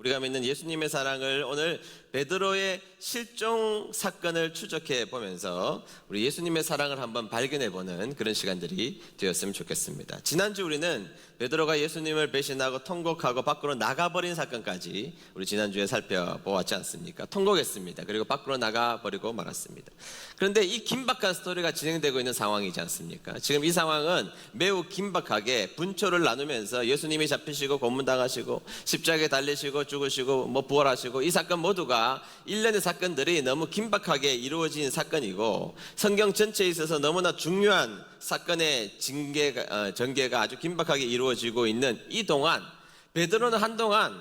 우리가 믿는 예수님의 사랑을 오늘 베드로의 실종 사건을 추적해 보면서 우리 예수님의 사랑을 한번 발견해 보는 그런 시간들이 되었으면 좋겠습니다. 지난주 우리는 베드로가 예수님을 배신하고 통곡하고 밖으로 나가버린 사건까지 우리 지난주에 살펴보았지 않습니까? 통곡했습니다. 그리고 밖으로 나가버리고 말았습니다. 그런데 이 긴박한 스토리가 진행되고 있는 상황이지 않습니까? 지금 이 상황은 매우 긴박하게 분초를 나누면서 예수님이 잡히시고 고문당하시고 십자가에 달리시고 죽으시고 부활하시고 이 사건 모두가 일련의 사건들이 너무 긴박하게 이루어진 사건이고 성경 전체에 있어서 너무나 중요한 사건의 전개가 아주 긴박하게 이루어지고 있는 이 동안 베드로는 한동안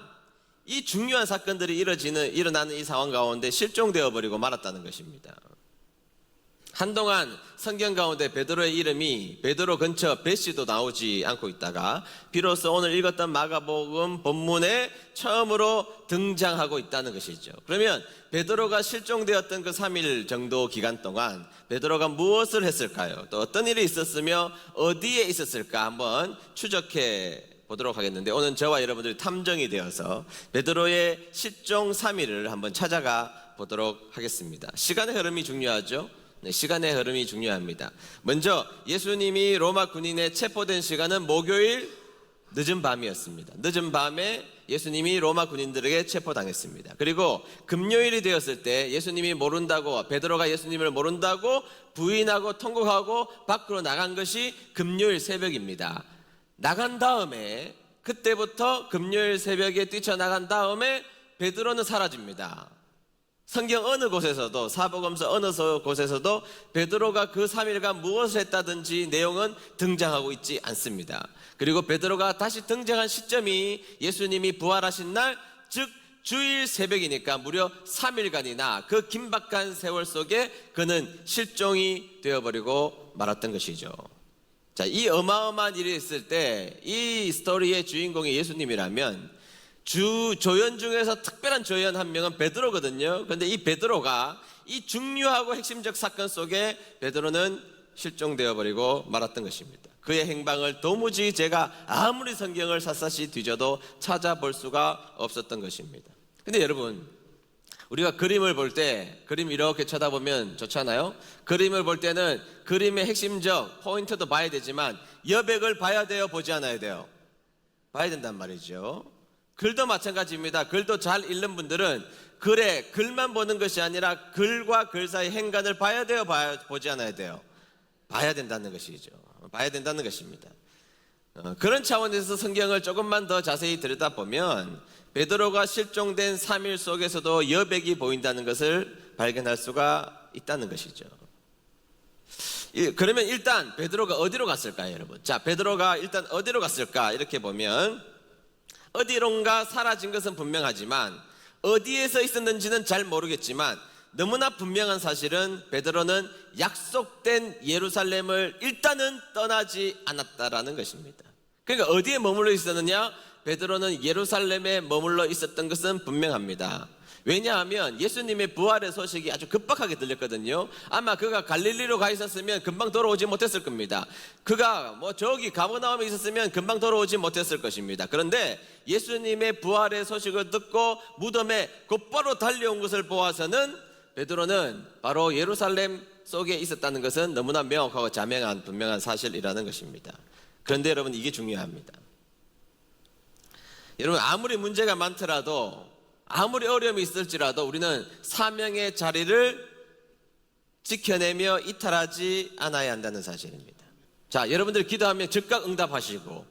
이 중요한 사건들이 일어나는 이 상황 가운데 실종되어 버리고 말았다는 것입니다. 한동안 성경 가운데 베드로의 이름이 베드로 근처 벳시도 나오지 않고 있다가 비로소 오늘 읽었던 마가복음 본문에 처음으로 등장하고 있다는 것이죠. 그러면 베드로가 실종되었던 그 3일 정도 기간 동안 베드로가 무엇을 했을까요? 또 어떤 일이 있었으며 어디에 있었을까 한번 추적해 보도록 하겠는데, 오늘 저와 여러분들이 탐정이 되어서 베드로의 실종 3일을 한번 찾아가 보도록 하겠습니다. 시간의 흐름이 중요하죠. 네, 시간의 흐름이 중요합니다. 먼저 예수님이 로마 군인에 체포된 시간은 목요일 늦은 밤이었습니다. 늦은 밤에 예수님이 로마 군인들에게 체포당했습니다. 그리고 금요일이 되었을 때 예수님이 베드로가 예수님을 모른다고 부인하고 통곡하고 밖으로 나간 것이 금요일 새벽입니다. 나간 다음에 그때부터 금요일 새벽에 뛰쳐나간 다음에 베드로는 사라집니다. 성경 어느 곳에서도, 사복음서 어느 곳에서도 베드로가 그 3일간 무엇을 했다든지 내용은 등장하고 있지 않습니다. 그리고 베드로가 다시 등장한 시점이 예수님이 부활하신 날, 즉 주일 새벽이니까 무려 3일간이나 그 긴박한 세월 속에 그는 실종이 되어버리고 말았던 것이죠. 자, 이 어마어마한 일이 있을 때 이 스토리의 주인공이 예수님이라면 조연 중에서 특별한 조연 한 명은 베드로거든요. 그런데 이 베드로가 이 중요하고 핵심적 사건 속에 베드로는 실종되어 버리고 말았던 것입니다. 그의 행방을 도무지 제가 아무리 성경을 샅샅이 뒤져도 찾아볼 수가 없었던 것입니다. 근데 여러분, 우리가 그림을 볼 때 그림 이렇게 쳐다보면 좋잖아요. 그림을 볼 때는 그림의 핵심적 포인트도 봐야 되지만 여백을 봐야 돼요, 보지 않아야 돼요? 봐야 된단 말이죠. 글도 마찬가지입니다. 글도 잘 읽는 분들은 글만 보는 것이 아니라 글과 글 사이 행간을 봐야 돼요, 보지 않아야 돼요? 봐야 된다는 것이죠. 봐야 된다는 것입니다. 그런 차원에서 성경을 조금만 더 자세히 들여다보면 베드로가 실종된 3일 속에서도 여백이 보인다는 것을 발견할 수가 있다는 것이죠. 그러면 일단 베드로가 어디로 갔을까요, 여러분? 자, 베드로가 일단 어디로 갔을까? 이렇게 보면 어디론가 사라진 것은 분명하지만 어디에서 있었는지는 잘 모르겠지만 너무나 분명한 사실은 베드로는 약속된 예루살렘을 일단은 떠나지 않았다라는 것입니다. 그러니까 어디에 머물러 있었느냐? 베드로는 예루살렘에 머물러 있었던 것은 분명합니다. 왜냐하면 예수님의 부활의 소식이 아주 급박하게 들렸거든요. 아마 그가 갈릴리로 가 있었으면 금방 돌아오지 못했을 겁니다. 그가 저기 가버나움에 있었으면 금방 돌아오지 못했을 것입니다. 그런데 예수님의 부활의 소식을 듣고 무덤에 곧바로 달려온 것을 보아서는 베드로는 바로 예루살렘 속에 있었다는 것은 너무나 명확하고 자명한 분명한 사실이라는 것입니다. 그런데 여러분, 이게 중요합니다. 여러분, 아무리 문제가 많더라도, 아무리 어려움이 있을지라도 우리는 사명의 자리를 지켜내며 이탈하지 않아야 한다는 사실입니다. 자, 여러분들이 기도하면 즉각 응답하시고,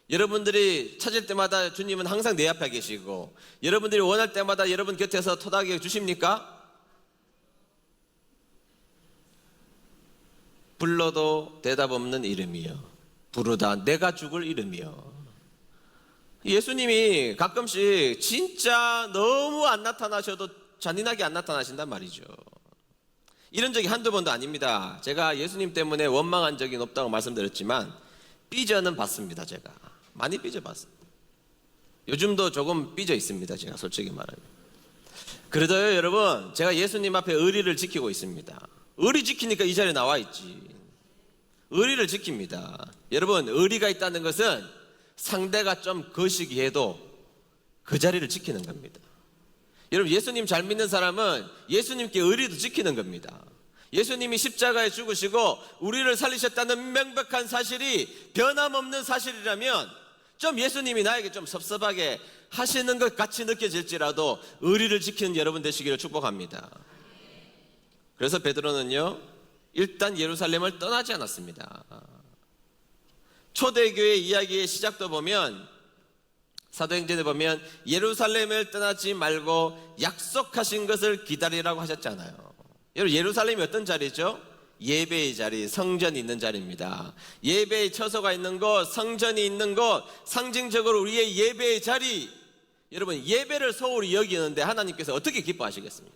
여러분들이 찾을 때마다 주님은 항상 내 앞에 계시고, 여러분들이 원할 때마다 여러분 곁에서 토닥여 주십니까? 불러도 대답 없는 이름이요, 부르다 내가 죽을 이름이요. 예수님이 가끔씩 진짜 너무 안 나타나셔도 잔인하게 안 나타나신단 말이죠. 이런 적이 한두 번도 아닙니다. 제가 예수님 때문에 원망한 적이 없다고 말씀드렸지만 삐져는 봤습니다. 제가 많이 삐져봤습니다. 요즘도 조금 삐져 있습니다. 제가 솔직히 말하면. 그래도요, 여러분, 제가 예수님 앞에 의리를 지키고 있습니다. 의리 지키니까 이 자리에 나와 있지. 의리를 지킵니다. 여러분, 의리가 있다는 것은 상대가 좀 거시기해도 그 자리를 지키는 겁니다. 여러분, 예수님 잘 믿는 사람은 예수님께 의리도 지키는 겁니다. 예수님이 십자가에 죽으시고 우리를 살리셨다는 명백한 사실이 변함없는 사실이라면 좀 예수님이 나에게 좀 섭섭하게 하시는 것 같이 느껴질지라도 의리를 지키는 여러분 되시기를 축복합니다. 그래서 베드로는요, 일단 예루살렘을 떠나지 않았습니다. 초대교회 이야기의 시작도 보면, 사도행전에 보면 예루살렘을 떠나지 말고 약속하신 것을 기다리라고 하셨잖아요. 여러분, 예루살렘이 어떤 자리죠? 예배의 자리, 성전이 있는 자리입니다. 예배의 처소가 있는 곳, 성전이 있는 곳, 상징적으로 우리의 예배의 자리. 여러분, 예배를 소홀히 여기는데 하나님께서 어떻게 기뻐하시겠습니까?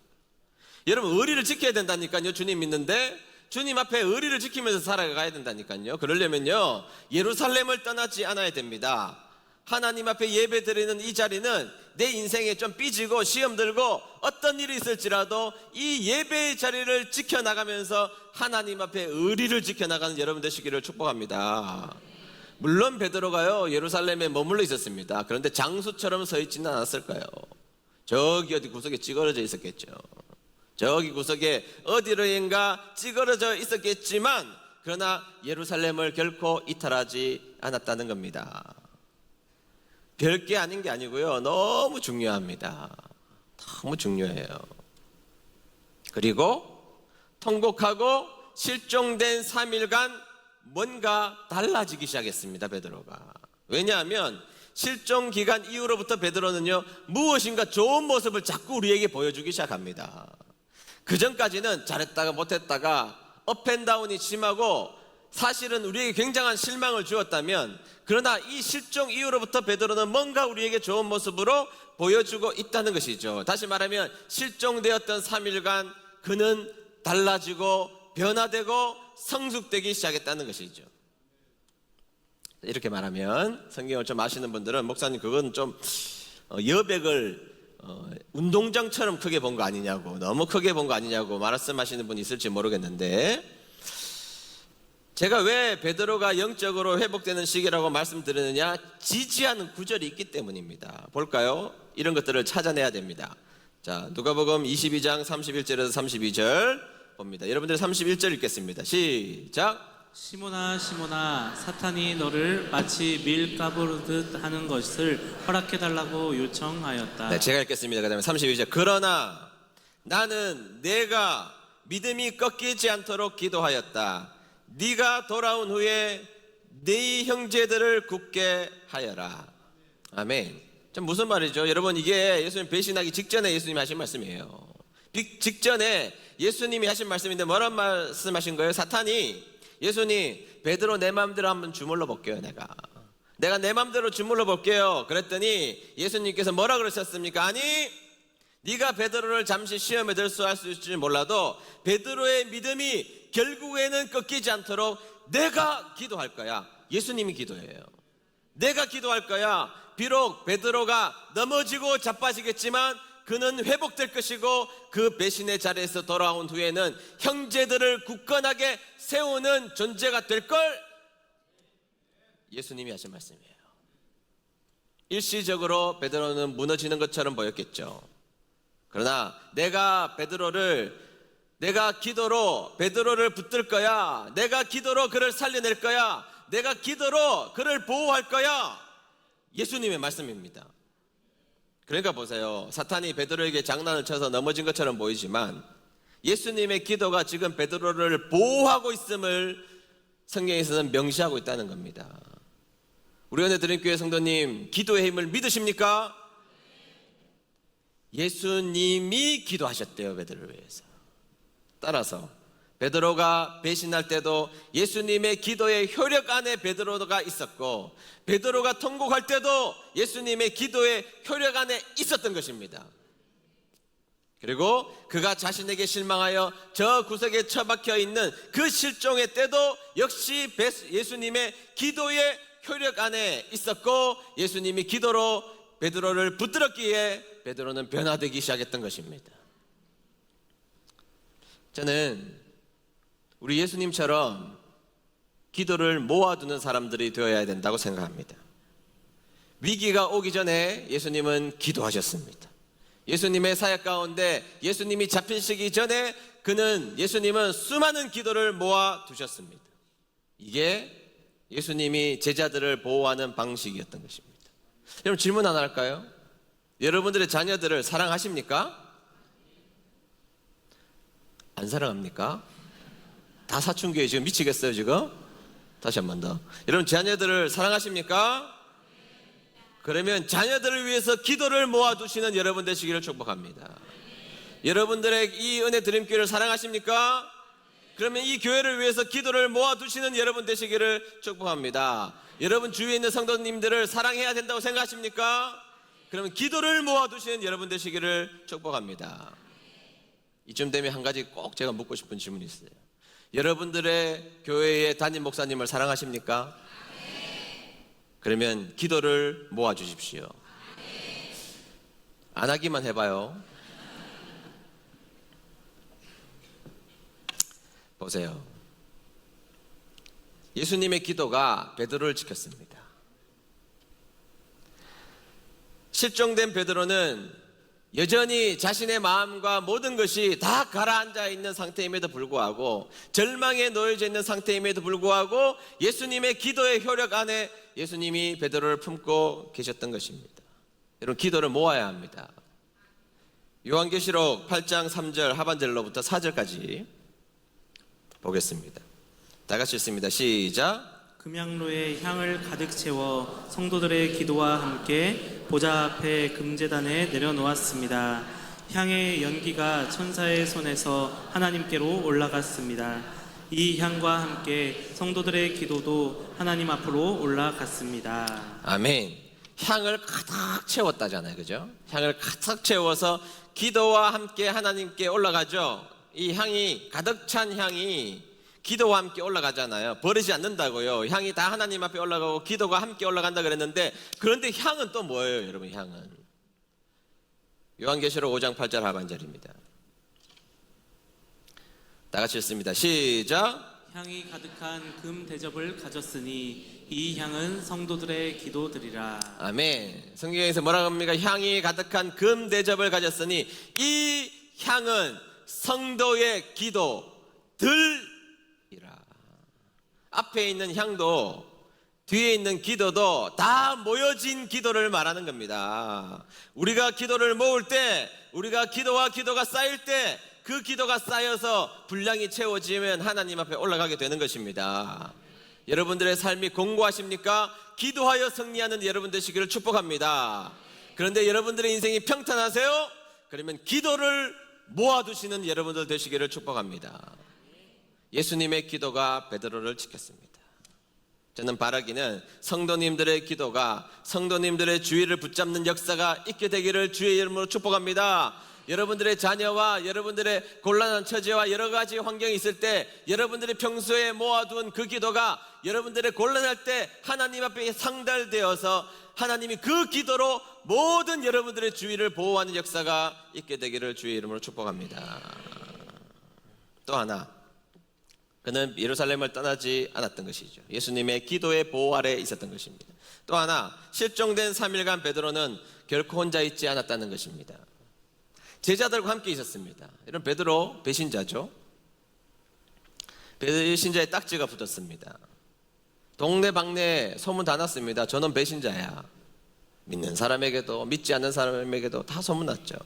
여러분, 의리를 지켜야 된다니까요. 주님 믿는데 주님 앞에 의리를 지키면서 살아가야 된다니까요. 그러려면요, 예루살렘을 떠나지 않아야 됩니다. 하나님 앞에 예배 드리는 이 자리는 내 인생에 좀 삐지고 시험 들고 어떤 일이 있을지라도 이 예배의 자리를 지켜나가면서 하나님 앞에 의리를 지켜나가는 여러분 되시기를 축복합니다. 물론 베드로가요, 예루살렘에 머물러 있었습니다. 그런데 장수처럼 서 있지는 않았을까요? 저기 어디 구석에 찌그러져 있었겠죠. 저기 구석에 어디로인가 찌그러져 있었겠지만, 그러나 예루살렘을 결코 이탈하지 않았다는 겁니다. 별게 아닌 게 아니고요, 너무 중요합니다. 너무 중요해요. 그리고 통곡하고 실종된 3일간 뭔가 달라지기 시작했습니다, 베드로가. 왜냐하면 실종 기간 이후로부터 베드로는요, 무엇인가 좋은 모습을 자꾸 우리에게 보여주기 시작합니다. 그 전까지는 잘했다가 못했다가 업앤다운이 심하고 사실은 우리에게 굉장한 실망을 주었다면, 그러나 이 실종 이후로부터 베드로는 뭔가 우리에게 좋은 모습으로 보여주고 있다는 것이죠. 다시 말하면 실종되었던 3일간 그는 달라지고 변화되고 성숙되기 시작했다는 것이죠. 이렇게 말하면, 성경을 좀 아시는 분들은 목사님 그건 좀 여백을 운동장처럼 크게 본 거 아니냐고, 너무 크게 본 거 아니냐고 말씀하시는 분이 있을지 모르겠는데, 제가 왜 베드로가 영적으로 회복되는 시기라고 말씀드리느냐, 지지하는 구절이 있기 때문입니다. 볼까요? 이런 것들을 찾아내야 됩니다. 자, 누가복음 22장 31절에서 32절 봅니다. 여러분들 31절 읽겠습니다. 시작. 시몬아 시몬아, 사탄이 너를 마치 밀 까부르듯 하는 것을 허락해달라고 요청하였다. 네, 제가 읽겠습니다. 그 다음에 32절. 그러나 나는 내가 믿음이 꺾이지 않도록 기도하였다. 네가 돌아온 후에 네 형제들을 굳게 하여라. 아멘. 좀 무슨 말이죠? 여러분, 이게 예수님 배신하기 직전에 예수님이 하신 말씀이에요. 직전에 예수님이 하신 말씀인데 뭐란 말씀하신 거예요? 사탄이 예수님, 베드로 내 마음대로 한번 주물러 볼게요. 내가 내 마음대로 주물러 볼게요. 그랬더니 예수님께서 뭐라 그러셨습니까? 아니, 네가 베드로를 잠시 시험에 들수할 수 있을지 몰라도 베드로의 믿음이 결국에는 꺾이지 않도록 내가 기도할 거야. 예수님이 기도해요. 내가 기도할 거야. 비록 베드로가 넘어지고 자빠지겠지만 그는 회복될 것이고, 그 배신의 자리에서 돌아온 후에는 형제들을 굳건하게 세우는 존재가 될 걸. 예수님이 하신 말씀이에요. 일시적으로 베드로는 무너지는 것처럼 보였겠죠. 그러나 내가 기도로 베드로를 붙들 거야. 내가 기도로 그를 살려낼 거야. 내가 기도로 그를 보호할 거야. 예수님의 말씀입니다. 그러니까 보세요. 사탄이 베드로에게 장난을 쳐서 넘어진 것처럼 보이지만 예수님의 기도가 지금 베드로를 보호하고 있음을 성경에서는 명시하고 있다는 겁니다. 우리 은혜드림교회 성도님, 기도의 힘을 믿으십니까? 예수님이 기도하셨대요, 베드로를 위해서. 따라서 베드로가 배신할 때도 예수님의 기도의 효력 안에 베드로가 있었고, 베드로가 통곡할 때도 예수님의 기도의 효력 안에 있었던 것입니다. 그리고 그가 자신에게 실망하여 저 구석에 처박혀 있는 그 실종의 때도 역시 예수님의 기도의 효력 안에 있었고, 예수님이 기도로 베드로를 붙들었기에 베드로는 변화되기 시작했던 것입니다. 저는 우리 예수님처럼 기도를 모아두는 사람들이 되어야 된다고 생각합니다. 위기가 오기 전에 예수님은 기도하셨습니다. 예수님의 사역 가운데 예수님이 잡히시기 전에 예수님은 수많은 기도를 모아 두셨습니다. 이게 예수님이 제자들을 보호하는 방식이었던 것입니다. 여러분, 질문 하나 할까요? 여러분들의 자녀들을 사랑하십니까? 안 사랑합니까? 다 사춘기에 지금 미치겠어요 지금? 다시 한 번 더. 여러분, 자녀들을 사랑하십니까? 그러면 자녀들을 위해서 기도를 모아두시는 여러분 되시기를 축복합니다. 여러분들의 이 은혜 드림교회를 사랑하십니까? 그러면 이 교회를 위해서 기도를 모아두시는 여러분 되시기를 축복합니다. 여러분 주위에 있는 성도님들을 사랑해야 된다고 생각하십니까? 그러면 기도를 모아두시는 여러분 되시기를 축복합니다. 이쯤 되면 한 가지 꼭 제가 묻고 싶은 질문이 있어요. 여러분들의 교회의 담임 목사님을 사랑하십니까? 그러면 기도를 모아주십시오. 안 하기만 해봐요. 보세요. 예수님의 기도가 베드로를 지켰습니다. 실종된 베드로는 여전히 자신의 마음과 모든 것이 다 가라앉아 있는 상태임에도 불구하고, 절망에 놓여져 있는 상태임에도 불구하고 예수님의 기도의 효력 안에 예수님이 베드로를 품고 계셨던 것입니다. 여러분, 기도를 모아야 합니다. 요한계시록 8장 3절 하반절로부터 4절까지 보겠습니다. 다 같이 읽습니다. 시작. 금향로에 향을 가득 채워 성도들의 기도와 함께 보좌 앞에 금제단에 내려놓았습니다. 향의 연기가 천사의 손에서 하나님께로 올라갔습니다. 이 향과 함께 성도들의 기도도 하나님 앞으로 올라갔습니다. 아멘. 향을 가득 채웠다잖아요, 그죠? 향을 가득 채워서 기도와 함께 하나님께 올라가죠. 이 향이, 가득 찬 향이 기도와 함께 올라가잖아요. 버리지 않는다고요. 향이 다 하나님 앞에 올라가고 기도가 함께 올라간다 그랬는데, 그런데 향은 또 뭐예요, 여러분? 향은 요한계시록 5장 8절 하반절입니다. 다 같이 읽습니다. 시작. 향이 가득한 금 대접을 가졌으니 이 향은 성도들의 기도들이라. 아멘. 성경에서 뭐라고 합니까? 향이 가득한 금 대접을 가졌으니 이 향은 성도의 기도들. 앞에 있는 향도 뒤에 있는 기도도 다 모여진 기도를 말하는 겁니다. 우리가 기도를 모을 때, 우리가 기도가 쌓일 때, 그 기도가 쌓여서 분량이 채워지면 하나님 앞에 올라가게 되는 것입니다. 여러분들의 삶이 공고하십니까? 기도하여 승리하는 여러분 되시기를 축복합니다. 그런데 여러분들의 인생이 평탄하세요? 그러면 기도를 모아두시는 여러분들 되시기를 축복합니다. 예수님의 기도가 베드로를 지켰습니다. 저는 바라기는 성도님들의 기도가 성도님들의 주의를 붙잡는 역사가 있게 되기를 주의 이름으로 축복합니다. 여러분들의 자녀와 여러분들의 곤란한 처지와 여러 가지 환경이 있을 때, 여러분들이 평소에 모아둔 그 기도가 여러분들의 곤란할 때 하나님 앞에 상달되어서 하나님이 그 기도로 모든 여러분들의 주의를 보호하는 역사가 있게 되기를 주의 이름으로 축복합니다. 또 하나, 그는 예루살렘을 떠나지 않았던 것이죠. 예수님의 기도의 보호 아래 있었던 것입니다. 또 하나, 실종된 3일간 베드로는 결코 혼자 있지 않았다는 것입니다. 제자들과 함께 있었습니다. 이런 베드로 배신자죠. 배신자의 딱지가 붙었습니다. 동네방네 소문 다 났습니다. 저는 배신자야. 믿는 사람에게도 믿지 않는 사람에게도 다 소문났죠.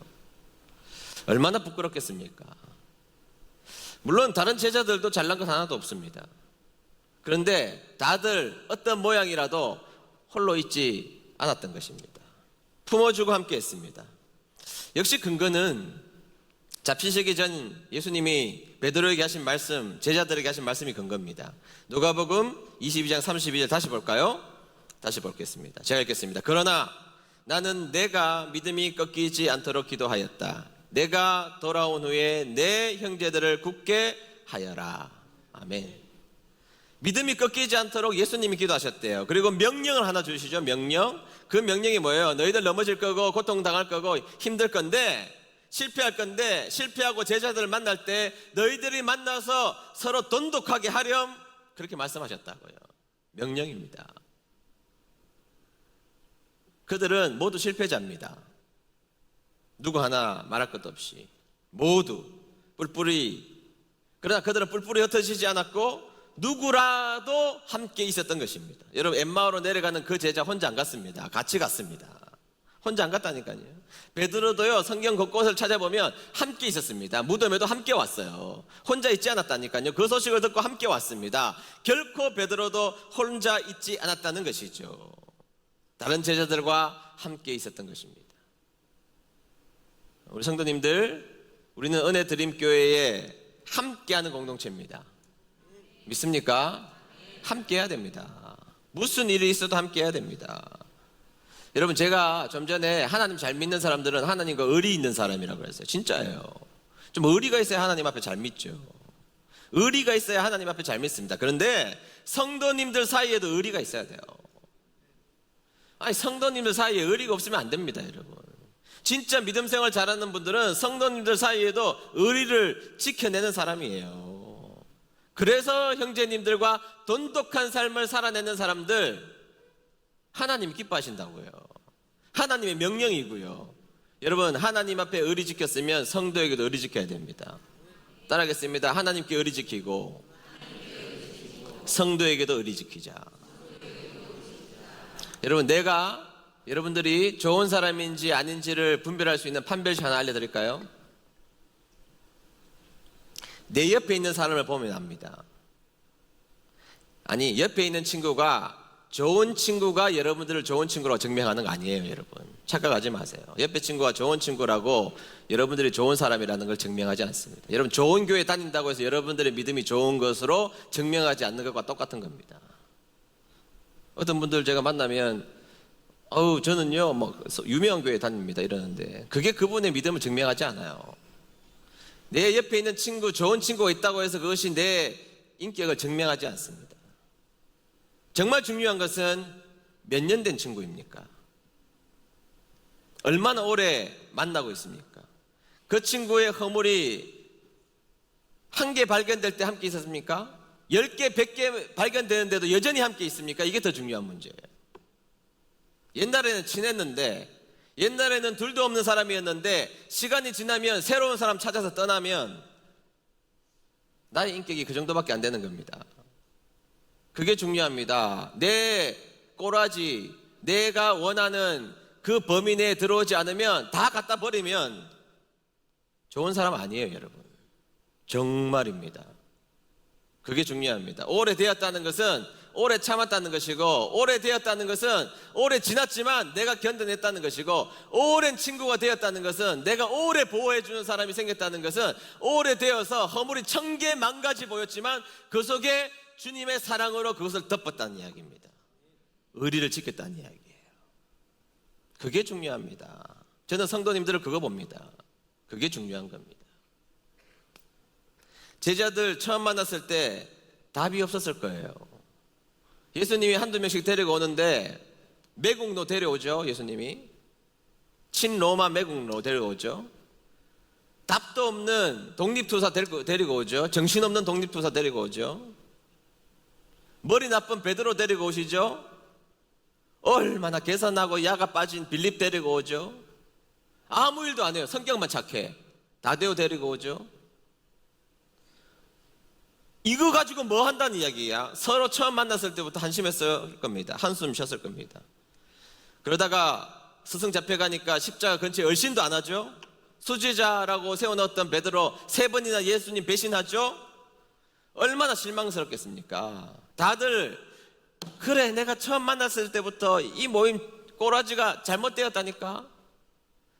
얼마나 부끄럽겠습니까? 물론 다른 제자들도 잘난 것 하나도 없습니다. 그런데 다들 어떤 모양이라도 홀로 있지 않았던 것입니다. 품어주고 함께 했습니다. 역시 근거는 잡히시기 전 예수님이 베드로에게 하신 말씀, 제자들에게 하신 말씀이 근거입니다. 누가복음 22장 32절 다시 볼까요? 다시 보겠습니다. 제가 읽겠습니다. 그러나 나는 내가 믿음이 꺾이지 않도록 기도하였다. 내가 돌아온 후에 내 형제들을 굳게 하여라. 아멘. 믿음이 꺾이지 않도록 예수님이 기도하셨대요. 그리고 명령을 하나 주시죠. 명령. 그 명령이 뭐예요? 너희들 넘어질 거고 고통당할 거고 힘들 건데, 실패할 건데, 실패하고 제자들을 만날 때 너희들이 만나서 서로 돈독하게 하렴, 그렇게 말씀하셨다고요. 명령입니다. 그들은 모두 실패자입니다. 누구 하나 말할 것도 없이 모두 뿔뿔이. 그러나 그들은 뿔뿔이 흩어지지 않았고 누구라도 함께 있었던 것입니다. 여러분, 엠마오로 내려가는 그 제자 혼자 안 갔습니다. 같이 갔습니다. 혼자 안 갔다니까요. 베드로도요, 성경 곳곳을 찾아보면 함께 있었습니다. 무덤에도 함께 왔어요. 혼자 있지 않았다니까요. 그 소식을 듣고 함께 왔습니다. 결코 베드로도 혼자 있지 않았다는 것이죠. 다른 제자들과 함께 있었던 것입니다. 우리 성도님들, 우리는 은혜 드림교회에 함께하는 공동체입니다. 믿습니까? 함께해야 됩니다. 무슨 일이 있어도 함께해야 됩니다. 여러분, 제가 좀 전에 하나님 잘 믿는 사람들은 하나님과 의리 있는 사람이라고 그랬어요. 진짜예요. 좀 의리가 있어야 하나님 앞에 잘 믿죠. 의리가 있어야 하나님 앞에 잘 믿습니다. 그런데 성도님들 사이에도 의리가 있어야 돼요. 아니, 성도님들 사이에 의리가 없으면 안 됩니다, 여러분. 진짜 믿음 생활 잘하는 분들은 성도님들 사이에도 의리를 지켜내는 사람이에요. 그래서 형제님들과 돈독한 삶을 살아내는 사람들, 하나님 기뻐하신다고요. 하나님의 명령이고요. 여러분, 하나님 앞에 의리 지켰으면 성도에게도 의리 지켜야 됩니다. 따라하겠습니다. 하나님께 의리 지키고 성도에게도 의리 지키자. 여러분, 내가 여러분들이 좋은 사람인지 아닌지를 분별할 수 있는 판별시 하나 알려드릴까요? 내 옆에 있는 사람을 보면 압니다. 아니, 옆에 있는 친구가 좋은 친구가 여러분들을 좋은 친구라고 증명하는 거 아니에요, 여러분. 착각하지 마세요. 옆에 친구가 좋은 친구라고 여러분들이 좋은 사람이라는 걸 증명하지 않습니다. 여러분, 좋은 교회 다닌다고 해서 여러분들의 믿음이 좋은 것으로 증명하지 않는 것과 똑같은 겁니다. 어떤 분들 제가 만나면 저는요, 유명한 교회 다닙니다 이러는데, 그게 그분의 믿음을 증명하지 않아요. 내 옆에 있는 친구, 좋은 친구가 있다고 해서 그것이 내 인격을 증명하지 않습니다. 정말 중요한 것은 몇 년 된 친구입니까? 얼마나 오래 만나고 있습니까? 그 친구의 허물이 한 개 발견될 때 함께 있었습니까? 10개, 100개 발견되는데도 여전히 함께 있습니까? 이게 더 중요한 문제예요. 옛날에는 친했는데, 옛날에는 둘도 없는 사람이었는데, 시간이 지나면 새로운 사람 찾아서 떠나면 나의 인격이 그 정도밖에 안 되는 겁니다. 그게 중요합니다. 내 꼬라지, 내가 원하는 그 범위 내에 들어오지 않으면, 다 갖다 버리면 좋은 사람 아니에요, 여러분. 정말입니다. 그게 중요합니다. 오래되었다는 것은 오래 참았다는 것이고, 오래되었다는 것은 오래 지났지만 내가 견뎌냈다는 것이고, 오랜 친구가 되었다는 것은, 내가 오래 보호해주는 사람이 생겼다는 것은, 오래되어서 허물이 1000개 10,000가지 보였지만 그 속에 주님의 사랑으로 그것을 덮었다는 이야기입니다. 의리를 지켰다는 이야기예요. 그게 중요합니다. 저는 성도님들을 그거 봅니다. 그게 중요한 겁니다. 제자들 처음 만났을 때 답이 없었을 거예요. 예수님이 한두 명씩 데리고 오는데 매국노 데려오죠. 예수님이 친로마 매국노 데려오죠. 답도 없는 독립투사 데리고 오죠. 정신없는 독립투사 데리고 오죠. 머리 나쁜 베드로 데리고 오시죠. 얼마나 개선하고 야가 빠진 빌립 데리고 오죠. 아무 일도 안 해요. 성격만 착해. 다데오 데리고 오죠. 이거 가지고 뭐 한다는 이야기야? 서로 처음 만났을 때부터 한심했을 겁니다. 한숨 쉬었을 겁니다. 그러다가 스승 잡혀가니까 십자가 근처에 얼씬도 안 하죠. 수제자라고 세워놓았던 베드로 3번이나 예수님 배신하죠. 얼마나 실망스럽겠습니까? 다들 그래, 내가 처음 만났을 때부터 이 모임 꼬라지가 잘못되었다니까.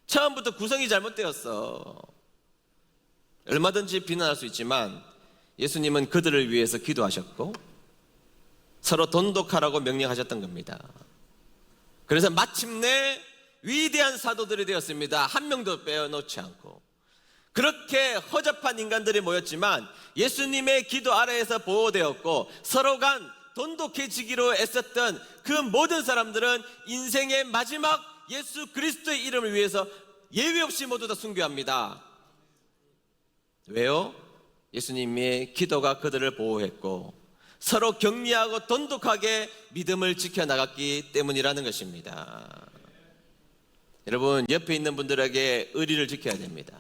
처음부터 구성이 잘못되었어. 얼마든지 비난할 수 있지만 예수님은 그들을 위해서 기도하셨고 서로 돈독하라고 명령하셨던 겁니다. 그래서 마침내 위대한 사도들이 되었습니다. 한 명도 빼어놓지 않고. 그렇게 허접한 인간들이 모였지만 예수님의 기도 아래에서 보호되었고, 서로 간 돈독해지기로 애썼던 그 모든 사람들은 인생의 마지막 예수 그리스도의 이름을 위해서 예외 없이 모두 다 순교합니다. 왜요? 예수님의 기도가 그들을 보호했고 서로 격려하고 돈독하게 믿음을 지켜나갔기 때문이라는 것입니다. 여러분, 옆에 있는 분들에게 의리를 지켜야 됩니다.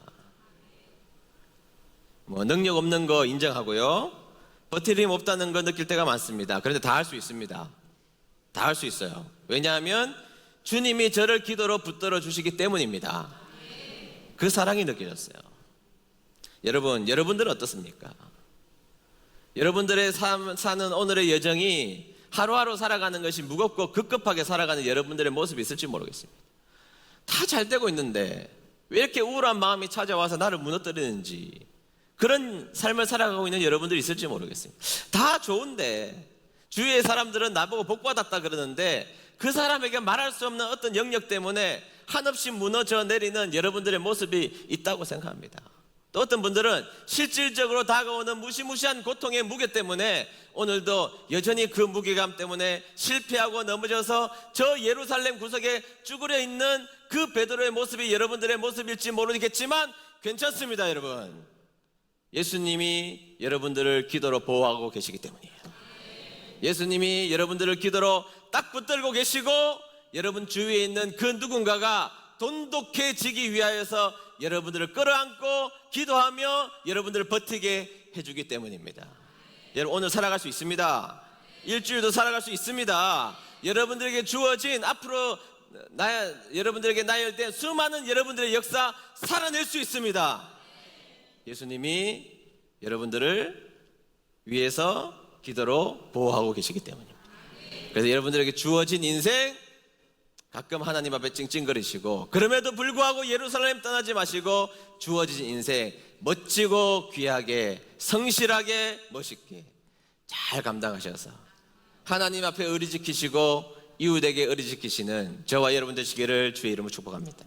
능력 없는 거 인정하고요. 버틸 힘 없다는 거 느낄 때가 많습니다. 그런데 다 할 수 있습니다. 다 할 수 있어요. 왜냐하면 주님이 저를 기도로 붙들어 주시기 때문입니다. 그 사랑이 느껴졌어요. 여러분, 여러분들은 어떻습니까? 여러분들의 사는 오늘의 여정이 하루하루 살아가는 것이 무겁고 급급하게 살아가는 여러분들의 모습이 있을지 모르겠습니다. 다 잘 되고 있는데 왜 이렇게 우울한 마음이 찾아와서 나를 무너뜨리는지, 그런 삶을 살아가고 있는 여러분들이 있을지 모르겠습니다. 다 좋은데 주위의 사람들은 나보고 복받았다 그러는데 그 사람에게 말할 수 없는 어떤 영역 때문에 한없이 무너져 내리는 여러분들의 모습이 있다고 생각합니다. 또 어떤 분들은 실질적으로 다가오는 무시무시한 고통의 무게 때문에 오늘도 여전히 그 무게감 때문에 실패하고 넘어져서 저 예루살렘 구석에 쭈그려 있는 그 베드로의 모습이 여러분들의 모습일지 모르겠지만 괜찮습니다. 여러분, 예수님이 여러분들을 기도로 보호하고 계시기 때문이에요. 예수님이 여러분들을 기도로 딱 붙들고 계시고 여러분 주위에 있는 그 누군가가 돈독해지기 위하여서 여러분들을 끌어안고 기도하며 여러분들을 버티게 해주기 때문입니다. 여러분, 오늘 살아갈 수 있습니다. 일주일도 살아갈 수 있습니다. 여러분들에게 주어진 앞으로 여러분들에게 나열된 수많은 여러분들의 역사 살아낼 수 있습니다. 예수님이 여러분들을 위해서 기도로 보호하고 계시기 때문입니다. 그래서 여러분들에게 주어진 인생, 가끔 하나님 앞에 찡찡거리시고 그럼에도 불구하고 예루살렘 떠나지 마시고 주어진 인생 멋지고 귀하게 성실하게 멋있게 잘 감당하셔서 하나님 앞에 의리 지키시고 이웃에게 의리 지키시는 저와 여러분 되시기를 주의 이름으로 축복합니다.